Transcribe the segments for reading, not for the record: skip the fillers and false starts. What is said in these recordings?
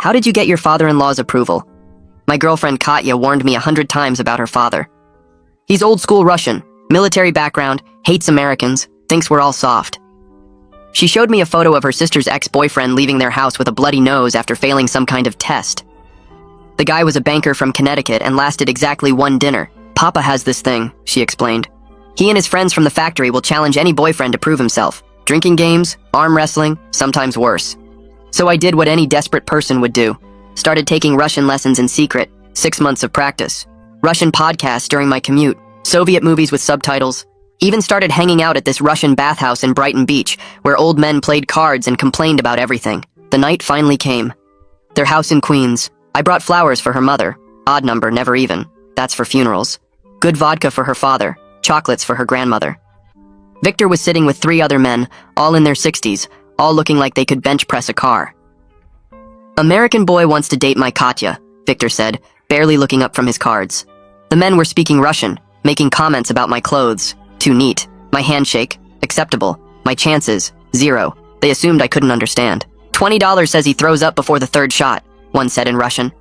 How did you get your father-in-law's approval? My girlfriend Katya warned me 100 times about her father. He's old-school Russian, military background, hates Americans, thinks we're all soft. She showed me a photo of her sister's ex-boyfriend leaving their house with a bloody nose after failing some kind of test. The guy was a banker from Connecticut and lasted exactly one dinner. Papa has this thing, she explained. He and his friends from the factory will challenge any boyfriend to prove himself. Drinking games, arm wrestling, sometimes worse. So I did what any desperate person would do. Started taking Russian lessons in secret, 6 months of practice. Russian podcasts during my commute, Soviet movies with subtitles. Even started hanging out at this Russian bathhouse in Brighton Beach, where old men played cards and complained about everything. The night finally came. Their house in Queens. I brought flowers for her mother. Odd number, never even. That's for funerals. Good vodka for her father. Chocolates for her grandmother. Victor was sitting with 3 other men, all in their 60s, all looking like they could bench press a car. American boy wants to date my Katya, Victor said, barely looking up from his cards. The men were speaking Russian, making comments about my clothes. Too neat. My handshake. Acceptable. My chances. 0. They assumed I couldn't understand. $20 says he throws up before the 3rd shot, one said in Russian.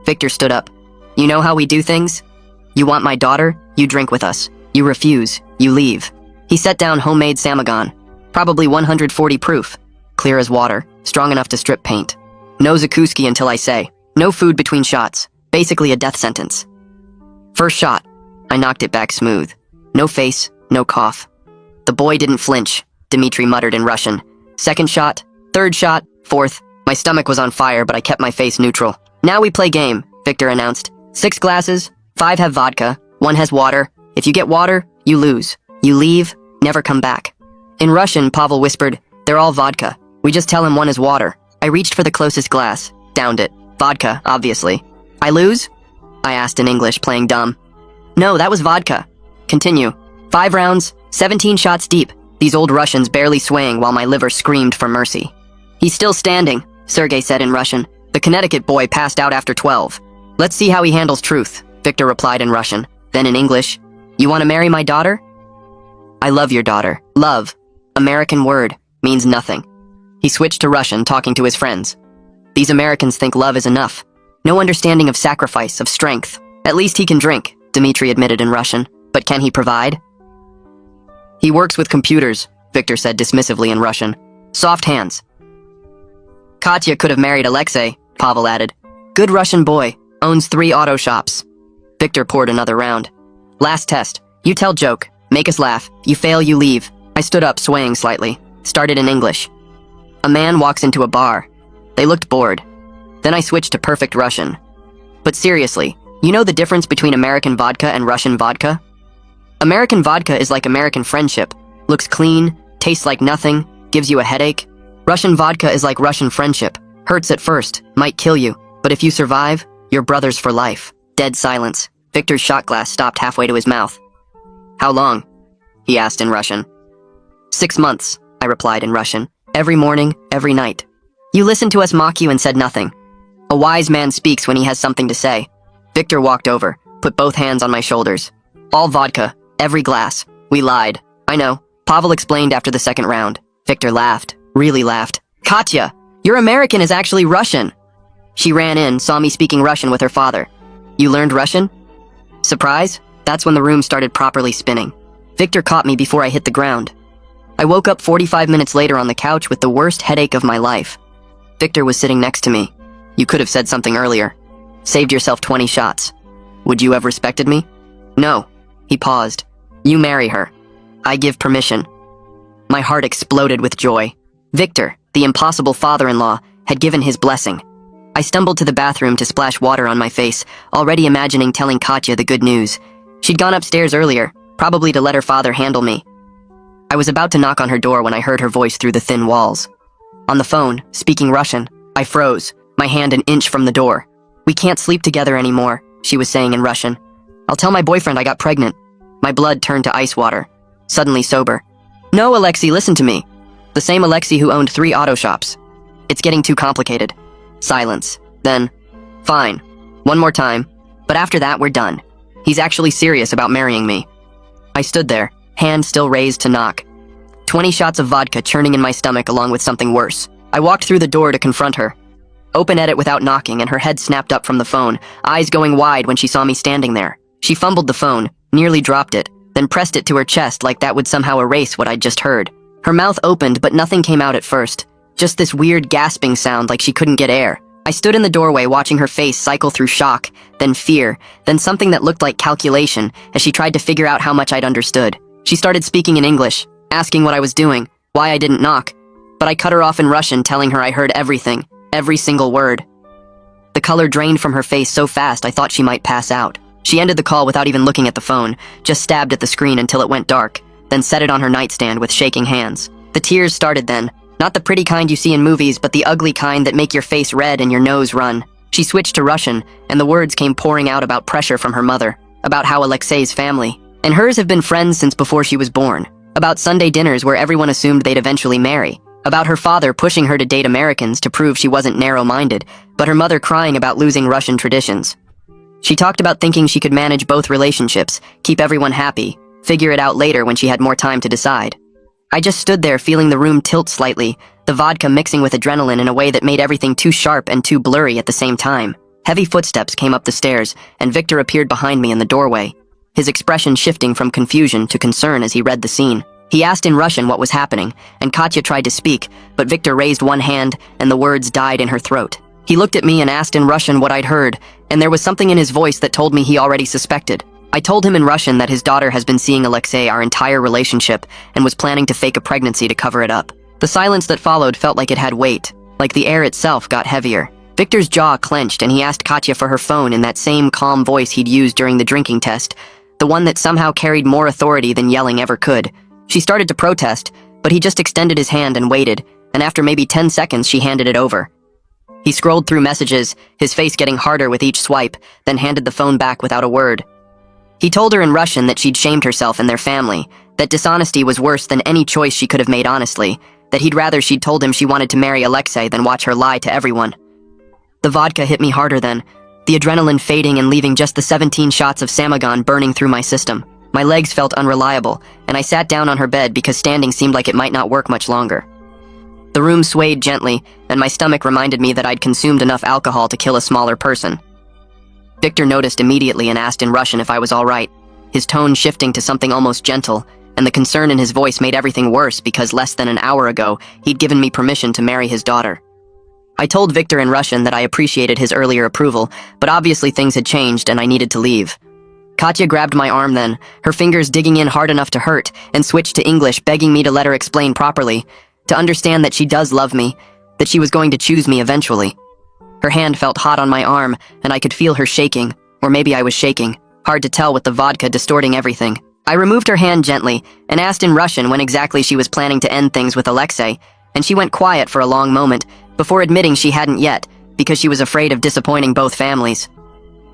Victor stood up. You know how we do things? You want my daughter? You drink with us. You refuse. You leave. He set down homemade samagon. Probably 140 proof. Clear as water. Strong enough to strip paint. No Zakuski until I say. No food between shots. Basically a death sentence. First shot. I knocked it back smooth. No face, no cough. The boy didn't flinch, Dmitri muttered in Russian. Second shot, 3rd shot, 4th. My stomach was on fire, but I kept my face neutral. Now we play game, Victor announced. 6 glasses, 5 have vodka, 1 has water. If you get water, you lose. You leave, never come back. In Russian, Pavel whispered, they're all vodka. We just tell him 1 is water. I reached for the closest glass, downed it. Vodka, obviously. I lose? I asked in English, playing dumb. No, that was vodka. Continue. 5 rounds, 17 shots deep, these old Russians barely swaying while my liver screamed for mercy. He's still standing, Sergei said in Russian. The Connecticut boy passed out after 12. Let's see how he handles truth, Victor replied in Russian. Then in English, you want to marry my daughter? I love your daughter. Love. American word. Means nothing. He switched to Russian, talking to his friends. These Americans think love is enough. No understanding of sacrifice, of strength. At least he can drink, Dmitri admitted in Russian. But can he provide? He works with computers, Victor said dismissively in Russian. Soft hands. Katya could have married Alexei, Pavel added. Good Russian boy, owns 3 auto shops. Victor poured another round. Last test. You tell joke. Make us laugh. You fail, you leave. I stood up, swaying slightly. Started in English. A man walks into a bar. They looked bored. Then I switched to perfect Russian. But seriously, you know the difference between American vodka and Russian vodka? American vodka is like American friendship. Looks clean, tastes like nothing, gives you a headache. Russian vodka is like Russian friendship. Hurts at first, might kill you, but if you survive, you're brothers for life. Dead silence. Victor's shot glass stopped halfway to his mouth. How long? He asked in Russian. 6 months, I replied in Russian. Every morning, every night. You listened to us mock you and said nothing. A wise man speaks when he has something to say. Victor walked over, put both hands on my shoulders. All vodka, every glass. We lied. I know. Pavel explained after the 2nd round. Victor laughed, really laughed. Katya, your American is actually Russian. She ran in, saw me speaking Russian with her father. You learned Russian? Surprise? That's when the room started properly spinning. Victor caught me before I hit the ground. I woke up 45 minutes later on the couch with the worst headache of my life. Victor was sitting next to me. You could have said something earlier. Saved yourself 20 shots. Would you have respected me? No. He paused. You marry her. I give permission. My heart exploded with joy. Victor, the impossible father-in-law, had given his blessing. I stumbled to the bathroom to splash water on my face, already imagining telling Katya the good news. She'd gone upstairs earlier, probably to let her father handle me. I was about to knock on her door when I heard her voice through the thin walls. On the phone, speaking Russian, I froze, my hand an inch from the door. We can't sleep together anymore, she was saying in Russian. I'll tell my boyfriend I got pregnant. My blood turned to ice water. Suddenly sober. No, Alexei, listen to me. The same Alexei who owned 3 auto shops. It's getting too complicated. Silence. Then, fine. One more time. But after that, we're done. He's actually serious about marrying me. I stood there, hand still raised to knock. 20 shots of vodka churning in my stomach along with something worse. I walked through the door to confront her. Open edit without knocking, and her head snapped up from the phone, eyes going wide when she saw me standing there. She fumbled the phone, nearly dropped it, then pressed it to her chest like that would somehow erase what I'd just heard. Her mouth opened, but nothing came out at first. Just this weird gasping sound like she couldn't get air. I stood in the doorway watching her face cycle through shock, then fear, then something that looked like calculation as she tried to figure out how much I'd understood. She started speaking in English, asking what I was doing, why I didn't knock, but I cut her off in Russian, telling her I heard everything, every single word. The color drained from her face so fast I thought she might pass out. She ended the call without even looking at the phone, just stabbed at the screen until it went dark, then set it on her nightstand with shaking hands. The tears started then. Not the pretty kind you see in movies, but the ugly kind that make your face red and your nose run. She switched to Russian, and the words came pouring out about pressure from her mother, about how Alexei's family and hers have been friends since before she was born, about Sunday dinners where everyone assumed they'd eventually marry, about her father pushing her to date Americans to prove she wasn't narrow-minded, but her mother crying about losing Russian traditions. She talked about thinking she could manage both relationships, keep everyone happy, figure it out later when she had more time to decide. I just stood there feeling the room tilt slightly, the vodka mixing with adrenaline in a way that made everything too sharp and too blurry at the same time. Heavy footsteps came up the stairs, and Victor appeared behind me in the doorway, his expression shifting from confusion to concern as he read the scene. He asked in Russian what was happening, and Katya tried to speak, but Victor raised one hand, and the words died in her throat. He looked at me and asked in Russian what I'd heard, and there was something in his voice that told me he already suspected. I told him in Russian that his daughter has been seeing Alexei our entire relationship and was planning to fake a pregnancy to cover it up. The silence that followed felt like it had weight, like the air itself got heavier. Victor's jaw clenched and he asked Katya for her phone in that same calm voice he'd used during the drinking test, the one that somehow carried more authority than yelling ever could. She started to protest, but he just extended his hand and waited, and after maybe 10 seconds she handed it over. He scrolled through messages, his face getting harder with each swipe, then handed the phone back without a word. He told her in Russian that she'd shamed herself and their family, that dishonesty was worse than any choice she could have made honestly, that he'd rather she'd told him she wanted to marry Alexei than watch her lie to everyone. The vodka hit me harder then, the adrenaline fading and leaving just the 17 shots of Samagon burning through my system. My legs felt unreliable, and I sat down on her bed because standing seemed like it might not work much longer. The room swayed gently, and my stomach reminded me that I'd consumed enough alcohol to kill a smaller person. Victor noticed immediately and asked in Russian if I was all right, his tone shifting to something almost gentle, and the concern in his voice made everything worse because less than an hour ago, he'd given me permission to marry his daughter. I told Victor in Russian that I appreciated his earlier approval, but obviously things had changed and I needed to leave. Katya grabbed my arm then, her fingers digging in hard enough to hurt, and switched to English, begging me to let her explain properly, to understand that she does love me, that she was going to choose me eventually. Her hand felt hot on my arm, and I could feel her shaking, or maybe I was shaking, hard to tell with the vodka distorting everything. I removed her hand gently, and asked in Russian when exactly she was planning to end things with Alexei, and she went quiet for a long moment, before admitting she hadn't yet, because she was afraid of disappointing both families.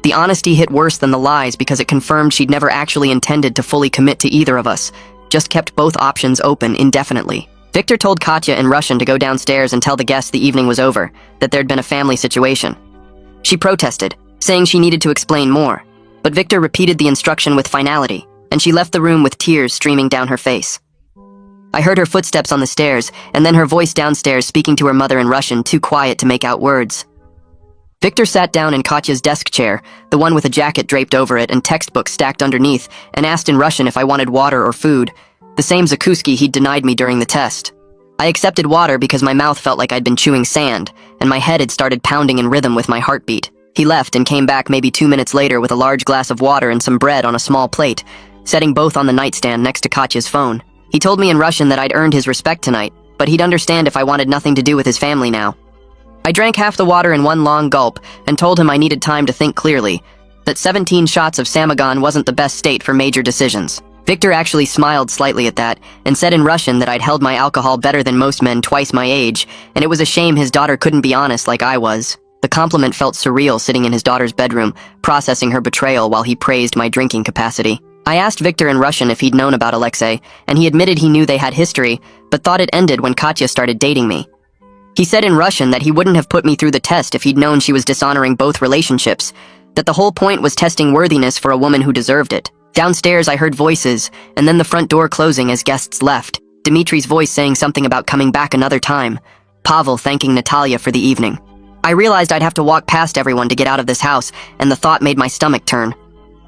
The honesty hit worse than the lies because it confirmed she'd never actually intended to fully commit to either of us, just kept both options open indefinitely. Victor told Katya in Russian to go downstairs and tell the guests the evening was over, that there'd been a family situation. She protested, saying she needed to explain more, but Victor repeated the instruction with finality, and she left the room with tears streaming down her face. I heard her footsteps on the stairs, and then her voice downstairs speaking to her mother in Russian, too quiet to make out words. Victor sat down in Katya's desk chair, the one with a jacket draped over it and textbooks stacked underneath, and asked in Russian if I wanted water or food, the same zakuski he'd denied me during the test. I accepted water because my mouth felt like I'd been chewing sand, and my head had started pounding in rhythm with my heartbeat. He left and came back maybe 2 minutes later with a large glass of water and some bread on a small plate, setting both on the nightstand next to Katya's phone. He told me in Russian that I'd earned his respect tonight, but he'd understand if I wanted nothing to do with his family now. I drank half the water in one long gulp and told him I needed time to think clearly, that 17 shots of Samagon wasn't the best state for major decisions. Victor actually smiled slightly at that and said in Russian that I'd held my alcohol better than most men twice my age, and it was a shame his daughter couldn't be honest like I was. The compliment felt surreal sitting in his daughter's bedroom, processing her betrayal while he praised my drinking capacity. I asked Victor in Russian if he'd known about Alexei, and he admitted he knew they had history, but thought it ended when Katya started dating me. He said in Russian that he wouldn't have put me through the test if he'd known she was dishonoring both relationships, that the whole point was testing worthiness for a woman who deserved it. Downstairs I heard voices, and then the front door closing as guests left, Dmitri's voice saying something about coming back another time, Pavel thanking Natalia for the evening. I realized I'd have to walk past everyone to get out of this house, and the thought made my stomach turn.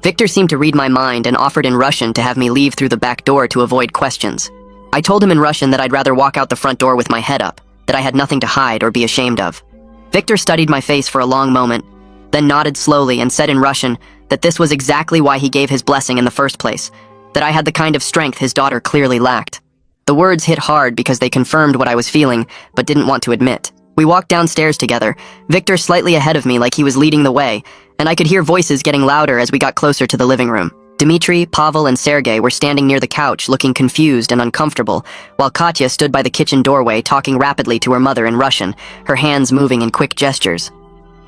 Victor seemed to read my mind and offered in Russian to have me leave through the back door to avoid questions. I told him in Russian that I'd rather walk out the front door with my head up, that I had nothing to hide or be ashamed of. Victor studied my face for a long moment, then nodded slowly and said in Russian that this was exactly why he gave his blessing in the first place, that I had the kind of strength his daughter clearly lacked. The words hit hard because they confirmed what I was feeling, but didn't want to admit. We walked downstairs together, Victor slightly ahead of me like he was leading the way, and I could hear voices getting louder as we got closer to the living room. Dmitri, Pavel, and Sergei were standing near the couch looking confused and uncomfortable, while Katya stood by the kitchen doorway talking rapidly to her mother in Russian, her hands moving in quick gestures.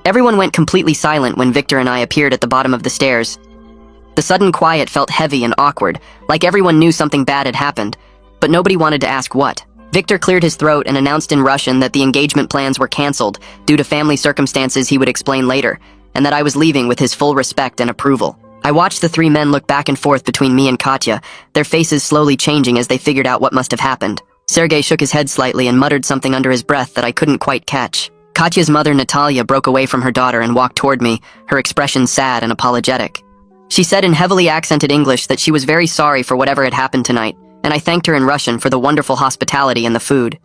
Everyone went completely silent when Victor and I appeared at the bottom of the stairs. The sudden quiet felt heavy and awkward, like everyone knew something bad had happened, but nobody wanted to ask what. Victor cleared his throat and announced in Russian that the engagement plans were cancelled due to family circumstances he would explain later, and that I was leaving with his full respect and approval. I watched the three men look back and forth between me and Katya, their faces slowly changing as they figured out what must have happened. Sergei shook his head slightly and muttered something under his breath that I couldn't quite catch. Katya's mother, Natalia, broke away from her daughter and walked toward me, her expression sad and apologetic. She said in heavily accented English that she was very sorry for whatever had happened tonight, and I thanked her in Russian for the wonderful hospitality and the food.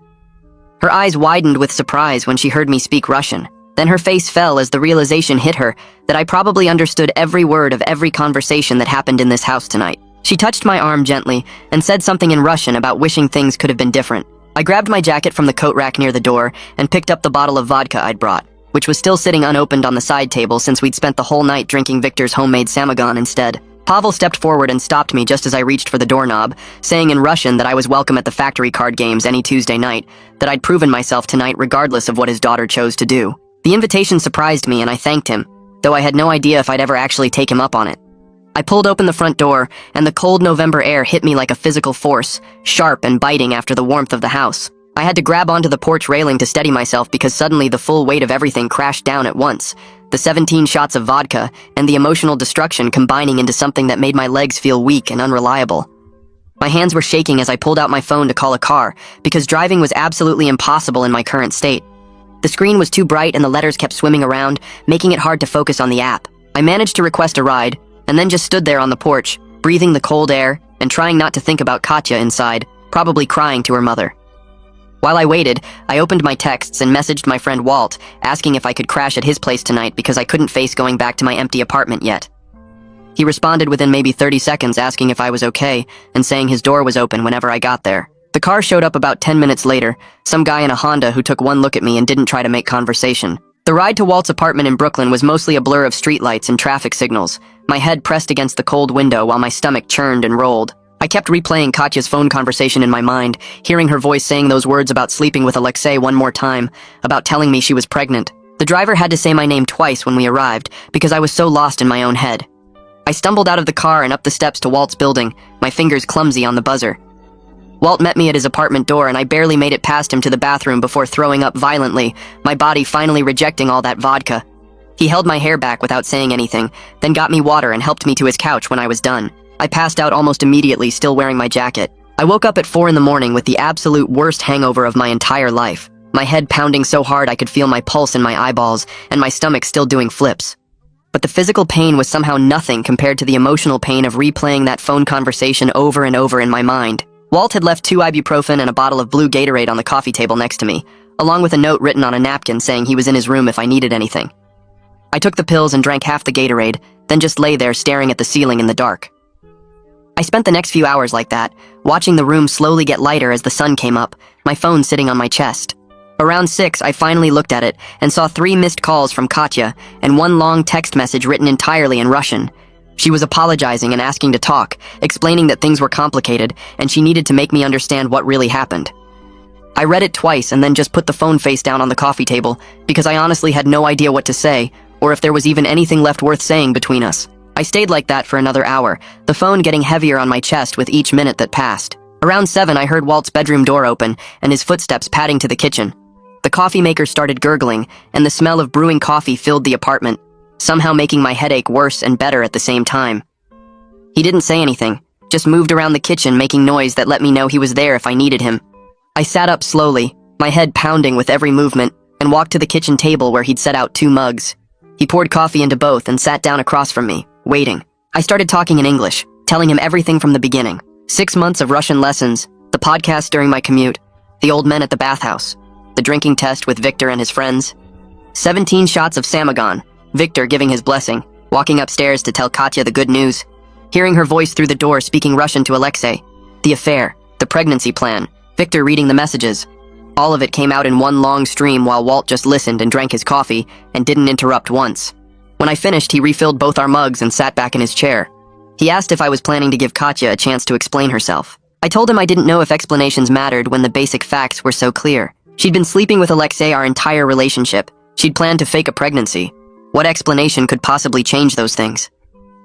Her eyes widened with surprise when she heard me speak Russian. Then her face fell as the realization hit her that I probably understood every word of every conversation that happened in this house tonight. She touched my arm gently and said something in Russian about wishing things could have been different. I grabbed my jacket from the coat rack near the door and picked up the bottle of vodka I'd brought, which was still sitting unopened on the side table since we'd spent the whole night drinking Victor's homemade samagon instead. Pavel stepped forward and stopped me just as I reached for the doorknob, saying in Russian that I was welcome at the factory card games any Tuesday night, that I'd proven myself tonight regardless of what his daughter chose to do. The invitation surprised me and I thanked him, though I had no idea if I'd ever actually take him up on it. I pulled open the front door, and the cold November air hit me like a physical force, sharp and biting after the warmth of the house. I had to grab onto the porch railing to steady myself because suddenly the full weight of everything crashed down at once. The 17 shots of vodka and the emotional destruction combining into something that made my legs feel weak and unreliable. My hands were shaking as I pulled out my phone to call a car, because driving was absolutely impossible in my current state. The screen was too bright and the letters kept swimming around, making it hard to focus on the app. I managed to request a ride, and then just stood there on the porch, breathing the cold air and trying not to think about Katya inside, probably crying to her mother. While I waited, I opened my texts and messaged my friend Walt, asking if I could crash at his place tonight because I couldn't face going back to my empty apartment yet. He responded within maybe 30 seconds asking if I was okay and saying his door was open whenever I got there. The car showed up about 10 minutes later, some guy in a Honda who took one look at me and didn't try to make conversation. The ride to Walt's apartment in Brooklyn was mostly a blur of streetlights and traffic signals, my head pressed against the cold window while my stomach churned and rolled. I kept replaying Katya's phone conversation in my mind, hearing her voice saying those words about sleeping with Alexei one more time, about telling me she was pregnant. The driver had to say my name twice when we arrived, because I was so lost in my own head. I stumbled out of the car and up the steps to Walt's building, my fingers clumsy on the buzzer. Walt met me at his apartment door and I barely made it past him to the bathroom before throwing up violently, my body finally rejecting all that vodka. He held my hair back without saying anything, then got me water and helped me to his couch when I was done. I passed out almost immediately, still wearing my jacket. I woke up at 4 in the morning with the absolute worst hangover of my entire life, my head pounding so hard I could feel my pulse in my eyeballs and my stomach still doing flips. But the physical pain was somehow nothing compared to the emotional pain of replaying that phone conversation over and over in my mind. Walt had left 2 ibuprofen and a bottle of blue Gatorade on the coffee table next to me, along with a note written on a napkin saying he was in his room if I needed anything. I took the pills and drank half the Gatorade, then just lay there staring at the ceiling in the dark. I spent the next few hours like that, watching the room slowly get lighter as the sun came up, my phone sitting on my chest. Around 6, I finally looked at it and saw 3 missed calls from Katya and 1 long text message written entirely in Russian. She was apologizing and asking to talk, explaining that things were complicated and she needed to make me understand what really happened. I read it twice and then just put the phone face down on the coffee table because I honestly had no idea what to say or if there was even anything left worth saying between us. I stayed like that for another hour, the phone getting heavier on my chest with each minute that passed. Around 7, I heard Walt's bedroom door open and his footsteps padding to the kitchen. The coffee maker started gurgling and the smell of brewing coffee filled the apartment, somehow making my headache worse and better at the same time. He didn't say anything, just moved around the kitchen making noise that let me know he was there if I needed him. I sat up slowly, my head pounding with every movement, and walked to the kitchen table where he'd set out 2 mugs. He poured coffee into both and sat down across from me, waiting. I started talking in English, telling him everything from the beginning. 6 months of Russian lessons, the podcast during my commute, the old men at the bathhouse, the drinking test with Victor and his friends, 17 shots of Samagon, Victor giving his blessing, walking upstairs to tell Katya the good news, hearing her voice through the door speaking Russian to Alexei, the affair, the pregnancy plan, Victor reading the messages. All of it came out in one long stream while Walt just listened and drank his coffee and didn't interrupt once. When I finished, he refilled both our mugs and sat back in his chair. He asked if I was planning to give Katya a chance to explain herself. I told him I didn't know if explanations mattered when the basic facts were so clear. She'd been sleeping with Alexei our entire relationship. She'd planned to fake a pregnancy. What explanation could possibly change those things?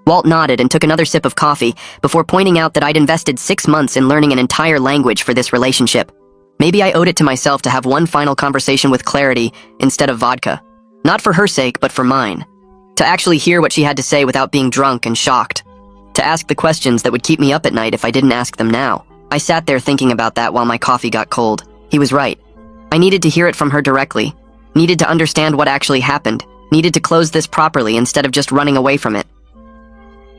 Walt nodded and took another sip of coffee before pointing out that I'd invested 6 months in learning an entire language for this relationship. Maybe I owed it to myself to have one final conversation with clarity instead of vodka. Not for her sake, but for mine. To actually hear what she had to say without being drunk and shocked. To ask the questions that would keep me up at night if I didn't ask them now. I sat there thinking about that while my coffee got cold. He was right. I needed to hear it from her directly. Needed to understand what actually happened. Needed to close this properly instead of just running away from it.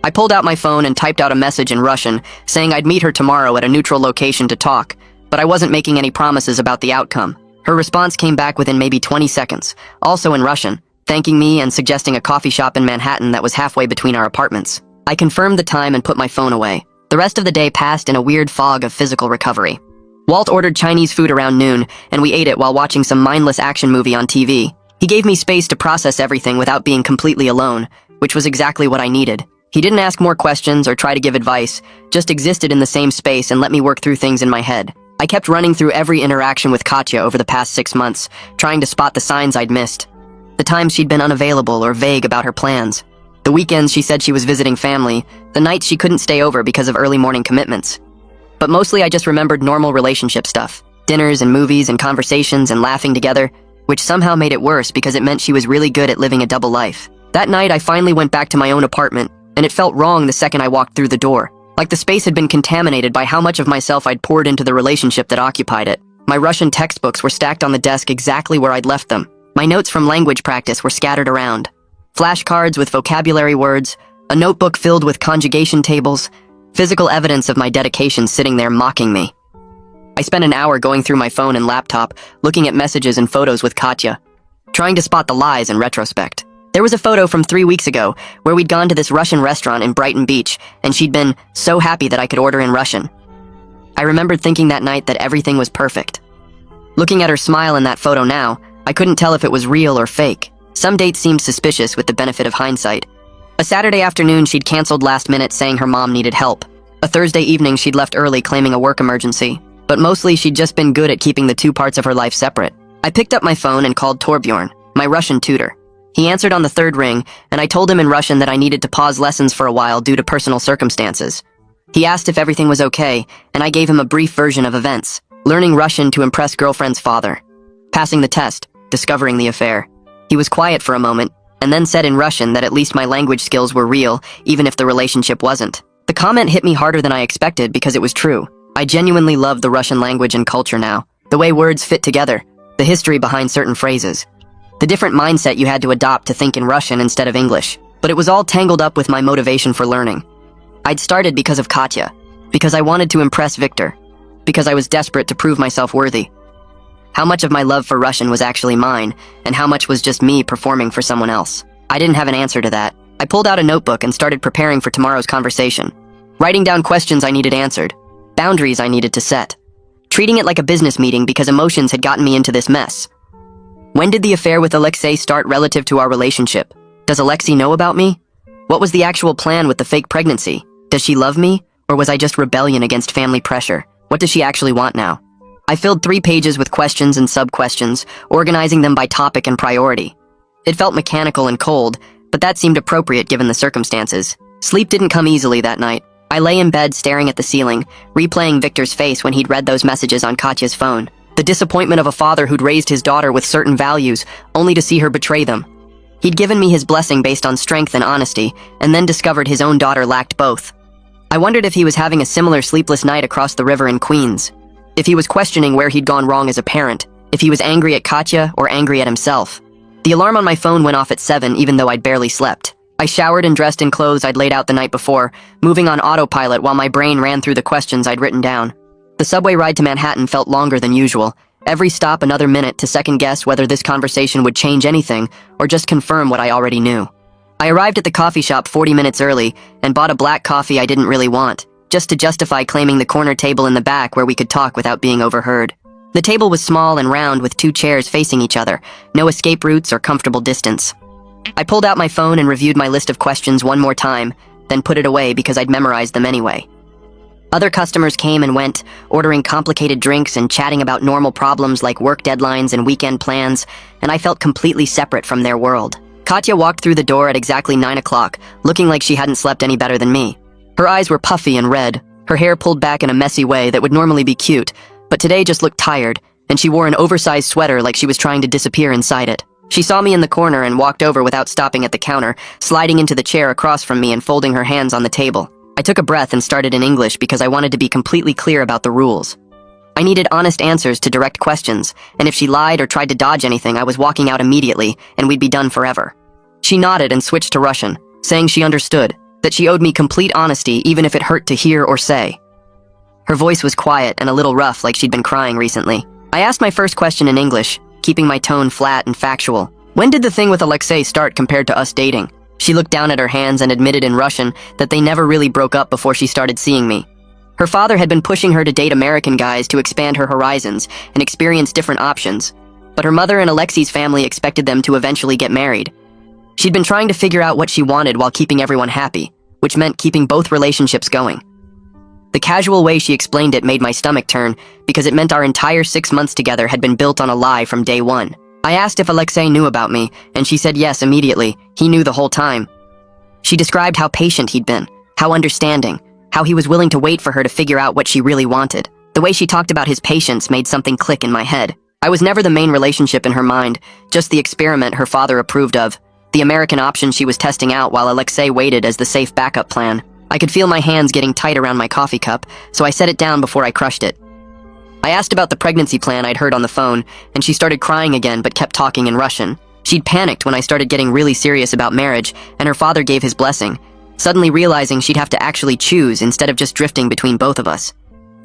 I pulled out my phone and typed out a message in Russian, saying I'd meet her tomorrow at a neutral location to talk, but I wasn't making any promises about the outcome. Her response came back within maybe 20 seconds, also in Russian, thanking me and suggesting a coffee shop in Manhattan that was halfway between our apartments. I confirmed the time and put my phone away. The rest of the day passed in a weird fog of physical recovery. Walt ordered Chinese food around noon, and we ate it while watching some mindless action movie on TV. He gave me space to process everything without being completely alone, which was exactly what I needed. He didn't ask more questions or try to give advice, just existed in the same space and let me work through things in my head. I kept running through every interaction with Katya over the past 6 months, trying to spot the signs I'd missed. The times she'd been unavailable or vague about her plans. The weekends she said she was visiting family, the nights she couldn't stay over because of early morning commitments. But mostly I just remembered normal relationship stuff. Dinners and movies and conversations and laughing together, which somehow made it worse because it meant she was really good at living a double life. That night I finally went back to my own apartment, and it felt wrong the second I walked through the door. Like the space had been contaminated by how much of myself I'd poured into the relationship that occupied it. My Russian textbooks were stacked on the desk exactly where I'd left them. My notes from language practice were scattered around. Flashcards with vocabulary words, a notebook filled with conjugation tables, physical evidence of my dedication sitting there mocking me. I spent an hour going through my phone and laptop, looking at messages and photos with Katya, trying to spot the lies in retrospect. There was a photo from 3 weeks ago where we'd gone to this Russian restaurant in Brighton Beach, and she'd been so happy that I could order in Russian. I remembered thinking that night that everything was perfect. Looking at her smile in that photo now, I couldn't tell if it was real or fake. Some dates seemed suspicious with the benefit of hindsight. A Saturday afternoon she'd canceled last minute saying her mom needed help. A Thursday evening she'd left early claiming a work emergency. But mostly she'd just been good at keeping the 2 parts of her life separate. I picked up my phone and called Torbjorn, my Russian tutor. He answered on the 3rd ring, and I told him in Russian that I needed to pause lessons for a while due to personal circumstances. He asked if everything was okay, and I gave him a brief version of events. Learning Russian to impress girlfriend's father. Passing the test, discovering the affair. He was quiet for a moment, and then said in Russian that at least my language skills were real, even if the relationship wasn't. The comment hit me harder than I expected because it was true. I genuinely love the Russian language and culture now. The way words fit together, the history behind certain phrases. The different mindset you had to adopt to think in Russian instead of English. But it was all tangled up with my motivation for learning. I'd started because of Katya, because I wanted to impress Victor, because I was desperate to prove myself worthy. How much of my love for Russian was actually mine, and how much was just me performing for someone else? I didn't have an answer to that. I pulled out a notebook and started preparing for tomorrow's conversation. Writing down questions I needed answered, boundaries I needed to set. Treating it like a business meeting because emotions had gotten me into this mess. When did the affair with Alexei start relative to our relationship? Does Alexei know about me? What was the actual plan with the fake pregnancy? Does she love me? Or was I just rebellion against family pressure? What does she actually want now? I filled 3 pages with questions and sub-questions, organizing them by topic and priority. It felt mechanical and cold, but that seemed appropriate given the circumstances. Sleep didn't come easily that night. I lay in bed staring at the ceiling, replaying Victor's face when he'd read those messages on Katya's phone. The disappointment of a father who'd raised his daughter with certain values, only to see her betray them. He'd given me his blessing based on strength and honesty, and then discovered his own daughter lacked both. I wondered if he was having a similar sleepless night across the river in Queens. If he was questioning where he'd gone wrong as a parent. if he was angry at Katya or angry at himself. The alarm on my phone went off at 7 even though I'd barely slept. I showered and dressed in clothes I'd laid out the night before, moving on autopilot while my brain ran through the questions I'd written down. The subway ride to Manhattan felt longer than usual. Every stop another minute to second guess whether this conversation would change anything or just confirm what I already knew. I arrived at the coffee shop 40 minutes early and bought a black coffee I didn't really want, just to justify claiming the corner table in the back where we could talk without being overheard. The table was small and round with 2 chairs facing each other, no escape routes or comfortable distance. I pulled out my phone and reviewed my list of questions one more time, then put it away because I'd memorized them anyway. Other customers came and went, ordering complicated drinks and chatting about normal problems like work deadlines and weekend plans, and I felt completely separate from their world. Katya walked through the door at exactly 9 o'clock, looking like she hadn't slept any better than me. Her eyes were puffy and red, her hair pulled back in a messy way that would normally be cute, but today just looked tired, and she wore an oversized sweater like she was trying to disappear inside it. She saw me in the corner and walked over without stopping at the counter, sliding into the chair across from me and folding her hands on the table. I took a breath and started in English because I wanted to be completely clear about the rules. I needed honest answers to direct questions, and if she lied or tried to dodge anything, I was walking out immediately, and we'd be done forever. She nodded and switched to Russian, saying she understood, that she owed me complete honesty even if it hurt to hear or say. Her voice was quiet and a little rough like she'd been crying recently. I asked my first question in English, keeping my tone flat and factual. When did the thing with Alexei start compared to us dating? She looked down at her hands and admitted in Russian that they never really broke up before she started seeing me. Her father had been pushing her to date American guys to expand her horizons and experience different options, but her mother and Alexei's family expected them to eventually get married. She'd been trying to figure out what she wanted while keeping everyone happy, which meant keeping both relationships going. The casual way she explained it made my stomach turn because it meant our entire 6 months together had been built on a lie from day one. I asked if Alexei knew about me, and she said yes immediately. He knew the whole time. She described how patient he'd been, how understanding, how he was willing to wait for her to figure out what she really wanted. The way she talked about his patience made something click in my head. I was never the main relationship in her mind, just the experiment her father approved of, the American option she was testing out while Alexei waited as the safe backup plan. I could feel my hands getting tight around my coffee cup, so I set it down before I crushed it. I asked about the pregnancy plan I'd heard on the phone, and she started crying again but kept talking in Russian. She'd panicked when I started getting really serious about marriage, and her father gave his blessing, suddenly realizing she'd have to actually choose instead of just drifting between both of us.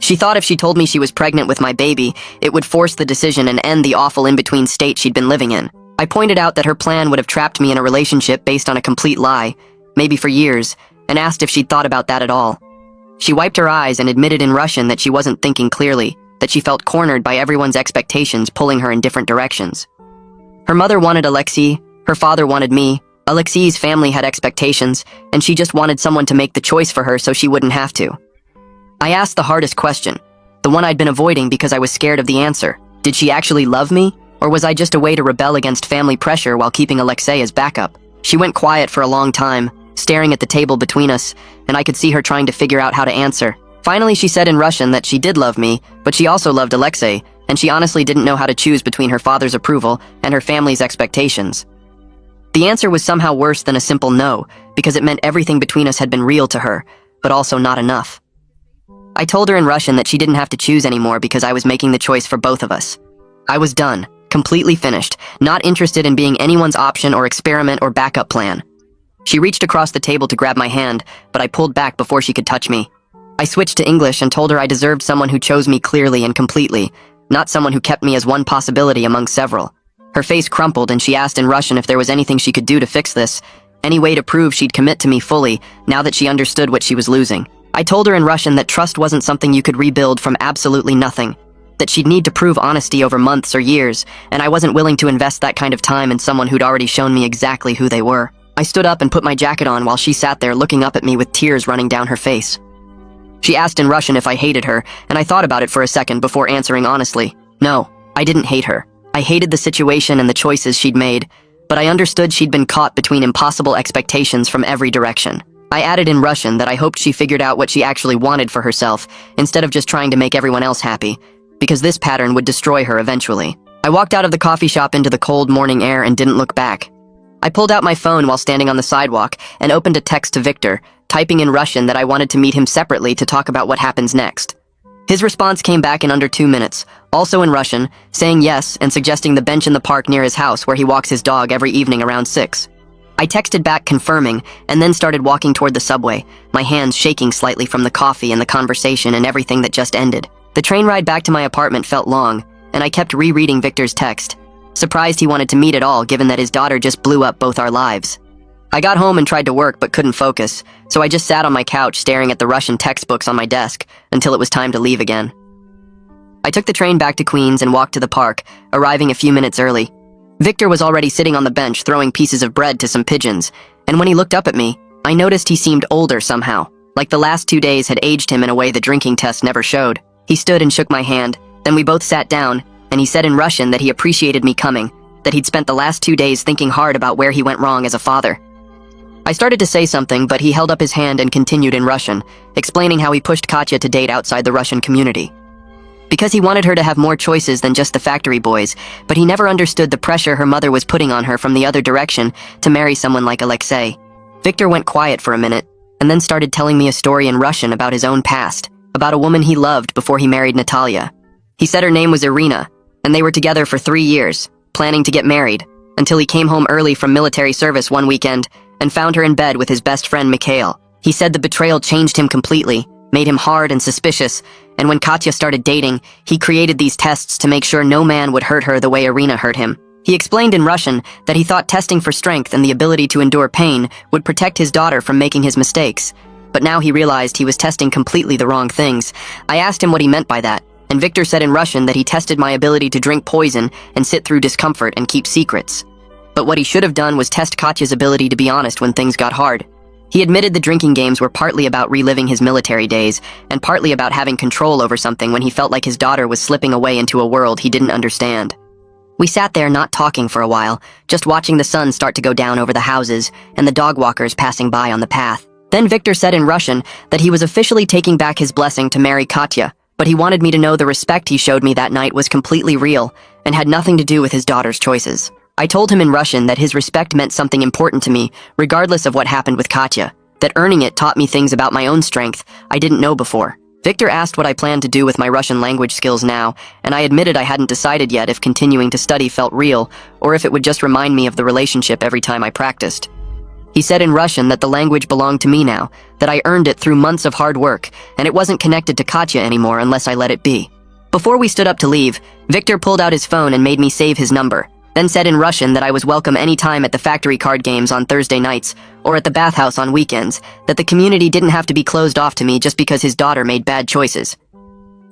She thought if she told me she was pregnant with my baby, it would force the decision and end the awful in-between state she'd been living in. I pointed out that her plan would have trapped me in a relationship based on a complete lie, maybe for years, and asked if she'd thought about that at all. She wiped her eyes and admitted in Russian that she wasn't thinking clearly, that she felt cornered by everyone's expectations pulling her in different directions. Her mother wanted Alexei, her father wanted me, Alexei's family had expectations, and she just wanted someone to make the choice for her so she wouldn't have to. I asked the hardest question, the one I'd been avoiding because I was scared of the answer. Did she actually love me, or was I just a way to rebel against family pressure while keeping Alexei as backup? She went quiet for a long time, staring at the table between us, and I could see her trying to figure out how to answer. Finally, she said in Russian that she did love me, but she also loved Alexei, and she honestly didn't know how to choose between her father's approval and her family's expectations. The answer was somehow worse than a simple no, because it meant everything between us had been real to her, but also not enough. I told her in Russian that she didn't have to choose anymore because I was making the choice for both of us. I was done, completely finished, not interested in being anyone's option or experiment or backup plan. She reached across the table to grab my hand, but I pulled back before she could touch me. I switched to English and told her I deserved someone who chose me clearly and completely, not someone who kept me as one possibility among several. Her face crumpled and she asked in Russian if there was anything she could do to fix this, any way to prove she'd commit to me fully now that she understood what she was losing. I told her in Russian that trust wasn't something you could rebuild from absolutely nothing, that she'd need to prove honesty over months or years, and I wasn't willing to invest that kind of time in someone who'd already shown me exactly who they were. I stood up and put my jacket on while she sat there looking up at me with tears running down her face. She asked in Russian if I hated her, and I thought about it for a second before answering honestly. No, I didn't hate her. I hated the situation and the choices she'd made, but I understood she'd been caught between impossible expectations from every direction. I added in Russian that I hoped she figured out what she actually wanted for herself, instead of just trying to make everyone else happy, because this pattern would destroy her eventually. I walked out of the coffee shop into the cold morning air and didn't look back. I pulled out my phone while standing on the sidewalk and opened a text to Victor, typing in Russian that I wanted to meet him separately to talk about what happens next. His response came back in under 2 minutes, Also in Russian, saying yes and suggesting the bench in the park near his house where he walks his dog every evening around 6. I texted back confirming and then started walking toward the subway, my hands shaking slightly from the coffee and the conversation and everything that just ended. The train ride back to my apartment felt long, and I kept rereading Victor's text, surprised he wanted to meet at all given that his daughter just blew up both our lives. I got home and tried to work but couldn't focus, so I just sat on my couch staring at the Russian textbooks on my desk until it was time to leave again. I took the train back to Queens and walked to the park, arriving a few minutes early. Victor was already sitting on the bench throwing pieces of bread to some pigeons, and when he looked up at me, I noticed he seemed older somehow, like the last 2 days had aged him in a way the drinking test never showed. He stood and shook my hand, then we both sat down, and he said in Russian that he appreciated me coming, that he'd spent the last 2 days thinking hard about where he went wrong as a father. I started to say something, but he held up his hand and continued in Russian, explaining how he pushed Katya to date outside the Russian community. Because he wanted her to have more choices than just the factory boys, but he never understood the pressure her mother was putting on her from the other direction to marry someone like Alexei. Victor went quiet for a minute, and then started telling me a story in Russian about his own past, about a woman he loved before he married Natalia. He said her name was Irina, and they were together for 3 years, planning to get married, until he came home early from military service one weekend and found her in bed with his best friend Mikhail. He said the betrayal changed him completely, made him hard and suspicious, and when Katya started dating, he created these tests to make sure no man would hurt her the way Irina hurt him. He explained in Russian that he thought testing for strength and the ability to endure pain would protect his daughter from making his mistakes. But now he realized he was testing completely the wrong things. I asked him what he meant by that, and Victor said in Russian that he tested my ability to drink poison and sit through discomfort and keep secrets. But what he should have done was test Katya's ability to be honest when things got hard. He admitted the drinking games were partly about reliving his military days, and partly about having control over something when he felt like his daughter was slipping away into a world he didn't understand. We sat there not talking for a while, just watching the sun start to go down over the houses and the dog walkers passing by on the path. Then Victor said in Russian that he was officially taking back his blessing to marry Katya, but he wanted me to know the respect he showed me that night was completely real and had nothing to do with his daughter's choices. I told him in Russian that his respect meant something important to me, regardless of what happened with Katya, that earning it taught me things about my own strength I didn't know before. Victor asked what I planned to do with my Russian language skills now, and I admitted I hadn't decided yet if continuing to study felt real, or if it would just remind me of the relationship every time I practiced. He said in Russian that the language belonged to me now, that I earned it through months of hard work, and it wasn't connected to Katya anymore unless I let it be. Before we stood up to leave, Victor pulled out his phone and made me save his number, then said in Russian that I was welcome any time at the factory card games on Thursday nights, or at the bathhouse on weekends, that the community didn't have to be closed off to me just because his daughter made bad choices.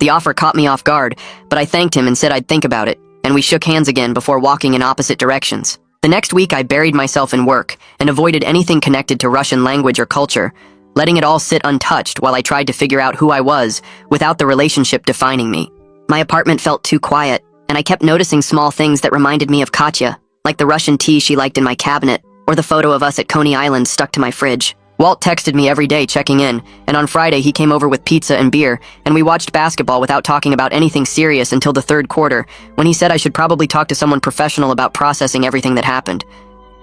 The offer caught me off guard, but I thanked him and said I'd think about it, and we shook hands again before walking in opposite directions. The next week I buried myself in work and avoided anything connected to Russian language or culture, letting it all sit untouched while I tried to figure out who I was without the relationship defining me. My apartment felt too quiet, and I kept noticing small things that reminded me of Katya, like the Russian tea she liked in my cabinet, or the photo of us at Coney Island stuck to my fridge. Walt texted me every day checking in, and on Friday he came over with pizza and beer, and we watched basketball without talking about anything serious until the third quarter, when he said I should probably talk to someone professional about processing everything that happened.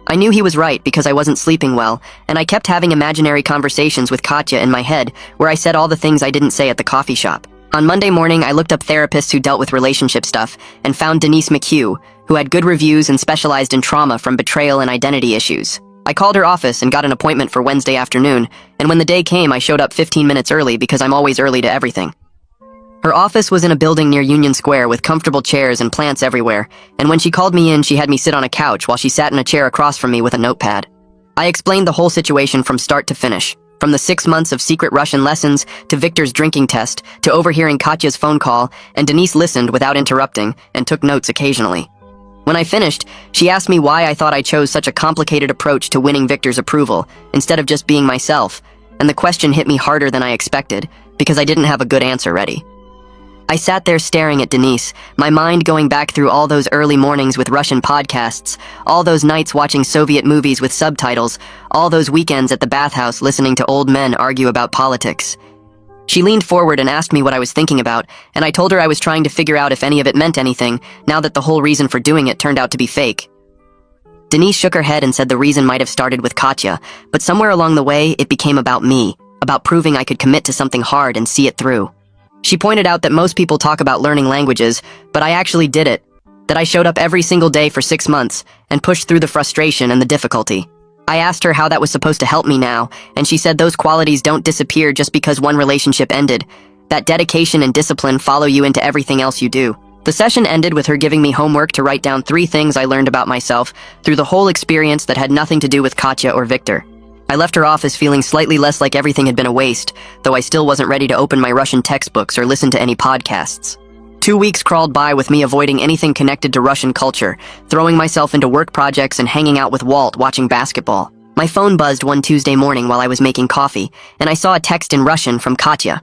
I knew he was right because I wasn't sleeping well, and I kept having imaginary conversations with Katya in my head where I said all the things I didn't say at the coffee shop. On Monday morning, I looked up therapists who dealt with relationship stuff and found Denise McHugh, who had good reviews and specialized in trauma from betrayal and identity issues. I called her office and got an appointment for Wednesday afternoon, and when the day came, I showed up 15 minutes early because I'm always early to everything. Her office was in a building near Union Square with comfortable chairs and plants everywhere, and when she called me in, she had me sit on a couch while she sat in a chair across from me with a notepad. I explained the whole situation from start to finish. From the 6 months of secret Russian lessons, to Victor's drinking test, to overhearing Katya's phone call, and Denise listened without interrupting and took notes occasionally. When I finished, she asked me why I thought I chose such a complicated approach to winning Victor's approval, instead of just being myself, and the question hit me harder than I expected, because I didn't have a good answer ready. I sat there staring at Denise, my mind going back through all those early mornings with Russian podcasts, all those nights watching Soviet movies with subtitles, all those weekends at the bathhouse listening to old men argue about politics. She leaned forward and asked me what I was thinking about, and I told her I was trying to figure out if any of it meant anything, now that the whole reason for doing it turned out to be fake. Denise shook her head and said the reason might have started with Katya, but somewhere along the way it became about me, about proving I could commit to something hard and see it through. She pointed out that most people talk about learning languages, but I actually did it. That I showed up every single day for 6 months and pushed through the frustration and the difficulty. I asked her how that was supposed to help me now, and she said those qualities don't disappear just because one relationship ended. That dedication and discipline follow you into everything else you do. The session ended with her giving me homework to write down 3 things I learned about myself through the whole experience that had nothing to do with Katya or Victor. I left her office feeling slightly less like everything had been a waste, though I still wasn't ready to open my Russian textbooks or listen to any podcasts. 2 weeks crawled by with me avoiding anything connected to Russian culture, throwing myself into work projects and hanging out with Walt watching basketball. My phone buzzed one Tuesday morning while I was making coffee, and I saw a text in Russian from Katya.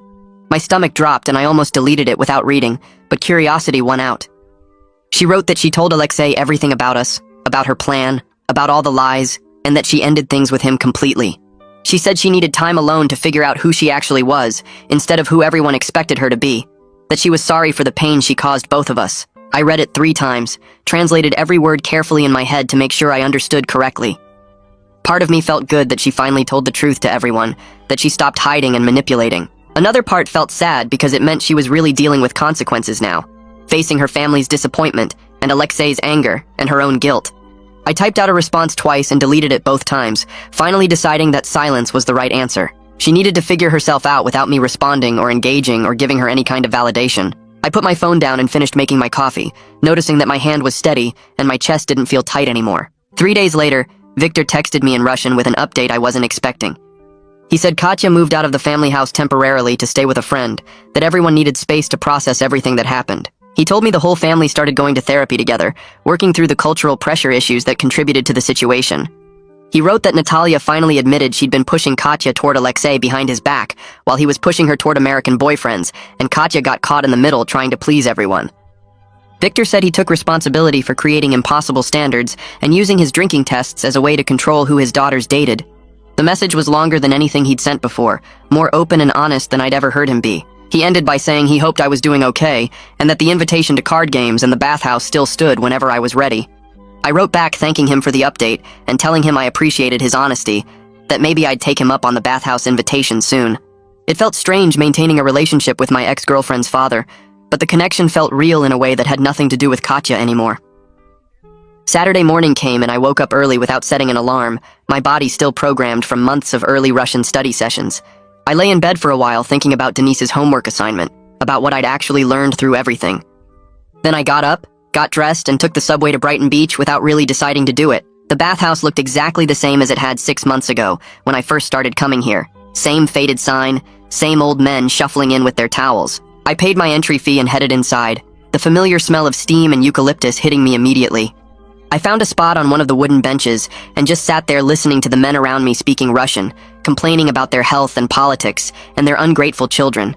My stomach dropped and I almost deleted it without reading, but curiosity won out. She wrote that she told Alexei everything about us, about her plan, about all the lies, and that she ended things with him completely. She said she needed time alone to figure out who she actually was, instead of who everyone expected her to be. That she was sorry for the pain she caused both of us. I read it 3 times, translated every word carefully in my head to make sure I understood correctly. Part of me felt good that she finally told the truth to everyone, that she stopped hiding and manipulating. Another part felt sad because it meant she was really dealing with consequences now, facing her family's disappointment and Alexei's anger and her own guilt. I typed out a response twice and deleted it both times, finally deciding that silence was the right answer. She needed to figure herself out without me responding or engaging or giving her any kind of validation. I put my phone down and finished making my coffee, noticing that my hand was steady and my chest didn't feel tight anymore. 3 days later, Victor texted me in Russian with an update I wasn't expecting. He said Katya moved out of the family house temporarily to stay with a friend, that everyone needed space to process everything that happened. He told me the whole family started going to therapy together, working through the cultural pressure issues that contributed to the situation. He wrote that Natalia finally admitted she'd been pushing Katya toward Alexei behind his back, while he was pushing her toward American boyfriends, and Katya got caught in the middle trying to please everyone. Victor said he took responsibility for creating impossible standards and using his drinking tests as a way to control who his daughters dated. The message was longer than anything he'd sent before, more open and honest than I'd ever heard him be. He ended by saying he hoped I was doing okay, and that the invitation to card games and the bathhouse still stood whenever I was ready. I wrote back thanking him for the update and telling him I appreciated his honesty, that maybe I'd take him up on the bathhouse invitation soon. It felt strange maintaining a relationship with my ex-girlfriend's father, but the connection felt real in a way that had nothing to do with Katya anymore. Saturday morning came and I woke up early without setting an alarm, my body still programmed from months of early Russian study sessions. I lay in bed for a while thinking about Denise's homework assignment, about what I'd actually learned through everything. Then I got up, got dressed, and took the subway to Brighton Beach without really deciding to do it. The bathhouse looked exactly the same as it had 6 months ago, when I first started coming here. Same faded sign, same old men shuffling in with their towels. I paid my entry fee and headed inside, the familiar smell of steam and eucalyptus hitting me immediately. I found a spot on one of the wooden benches and just sat there listening to the men around me speaking Russian, complaining about their health and politics and their ungrateful children.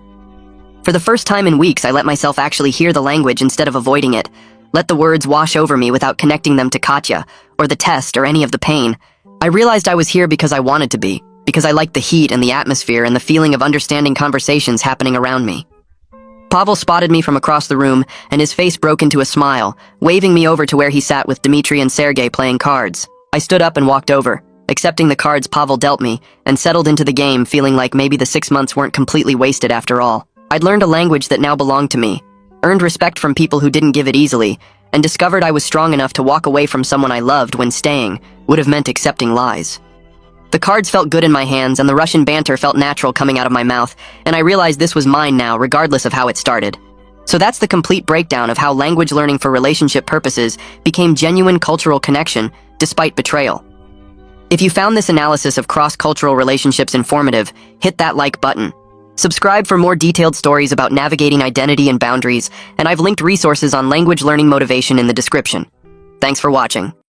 For the first time in weeks, I let myself actually hear the language instead of avoiding it. Let the words wash over me without connecting them to Katya, or the test, or any of the pain. I realized I was here because I wanted to be, because I liked the heat and the atmosphere and the feeling of understanding conversations happening around me. Pavel spotted me from across the room, and his face broke into a smile, waving me over to where he sat with Dmitri and Sergei playing cards. I stood up and walked over, accepting the cards Pavel dealt me, and settled into the game feeling like maybe the 6 months weren't completely wasted after all. I'd learned a language that now belonged to me, earned respect from people who didn't give it easily, and discovered I was strong enough to walk away from someone I loved when staying would have meant accepting lies. The cards felt good in my hands, and the Russian banter felt natural coming out of my mouth, and I realized this was mine now, regardless of how it started. So that's the complete breakdown of how language learning for relationship purposes became genuine cultural connection, despite betrayal. If you found this analysis of cross-cultural relationships informative, hit that like button. Subscribe for more detailed stories about navigating identity and boundaries, and I've linked resources on language learning motivation in the description. Thanks for watching.